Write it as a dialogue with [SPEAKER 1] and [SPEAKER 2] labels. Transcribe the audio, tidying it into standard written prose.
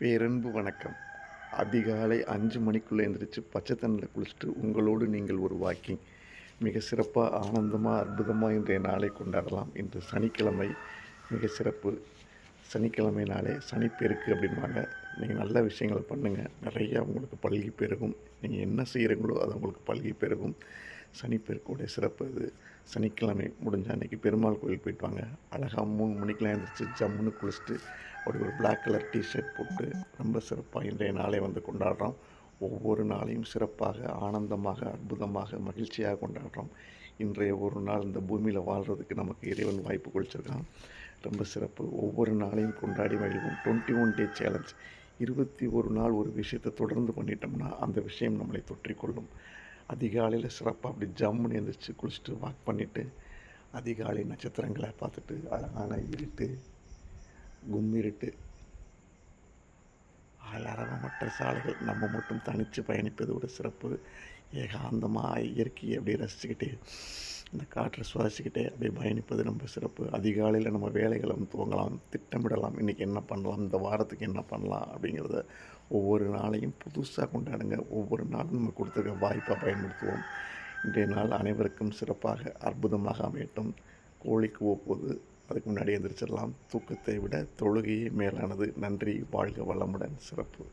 [SPEAKER 1] பேரன்பு வணக்கம். அதிகாலை 5 மணிக்குள்ளே எந்திரிச்சு பச்சை தண்ணில குளிச்சுட்டு உங்களோடு நீங்கள் ஒரு வாக்கிங். மிக சிறப்பா, ஆனந்தமா, அற்புதமா இன்றைய நாளை கொண்டாடலாம். இன்று சனிக்கிழமை, மிக சிறப்பு. சனிக்கிழமைனாலே சனிப்பெருக்கு அப்படின்பாங்க. நீங்கள் நல்ல விஷயங்கள பண்ணுங்கள், நிறையா உங்களுக்கு பல்கி பெருகும். நீங்கள் என்ன செய்கிறீங்களோ அது உங்களுக்கு பல்கி பெருகும். சனிப்பெருக்குடைய சிறப்பு இது. சனிக்கிழமை முடிஞ்ச அன்றைக்கி பெருமாள் கோயில் போயிட்டு வாங்க. அழகாக 3 மணிக்கெலாம் எழுந்திரிச்சு ஜம்முன்னு குளிச்சுட்டு அப்படி ஒரு பிளாக் கலர் டிஷர்ட் போட்டு ரொம்ப சிறப்பாக இன்றைய நாளை வந்து கொண்டாடுறோம். ஒவ்வொரு நாளையும் சிறப்பாக, ஆனந்தமாக, அற்புதமாக, மகிழ்ச்சியாக கொண்டாடுறோம். இன்றைய ஒரு நாள் இந்த பூமியில் வாழ்கிறதுக்கு நமக்கு இறைவன் வாய்ப்பு கொடுத்துருக்கான். ரொம்ப சிறப்பு. ஒவ்வொரு நாளையும் கொண்டாடி மகிழ்வோம். 21 டே சேலஞ்ச். 21 நாள் ஒரு விஷயத்தை தொடர்ந்து பண்ணிட்டோம்னா அந்த விஷயம் நம்மளை தொற்றிக்கொள்ளும். அதிகாலையில் சிறப்பாக அப்படி ஜம்முன்னு எழுந்திரிச்சு குளிச்சுட்டு வாக் பண்ணிவிட்டு அதிகாலை நட்சத்திரங்களை பார்த்துட்டு அழகான இருட்டு, கும்மிருட்டு, ஆளரவமற்ற சாலைகள், நம்ம மட்டும் தனித்து பயணிப்பதோட சிறப்பு. ஏகாந்தமாக இயற்கையை அப்படியே ரசிச்சுக்கிட்டே, இந்த காற்றை சுவாசிக்கிட்டே அப்படியே பயணிப்பது ரொம்ப சிறப்பு. அதிகாலையில் நம்ம வேலைகளை துவங்கலாம், திட்டமிடலாம். இன்றைக்கி என்ன பண்ணலாம், இந்த வாரத்துக்கு என்ன பண்ணலாம் அப்படிங்கிறத ஒவ்வொரு நாளையும் புதுசாக கொண்டாடுங்க. ஒவ்வொரு நாளும் நம்ம கொடுத்துருக்க வாய்ப்பாக பயன்படுத்துவோம். இன்றைய நாள் அனைவருக்கும் சிறப்பாக, அற்புதமாக அமையட்டும். கோழிக்கு ஒப்போது, அதுக்கு முன்னாடி எந்திரிச்சிடலாம். தூக்கத்தை விட தொழுகையே மேலானது. நன்றி. வாழ்க வளமுடன். சிறப்பு.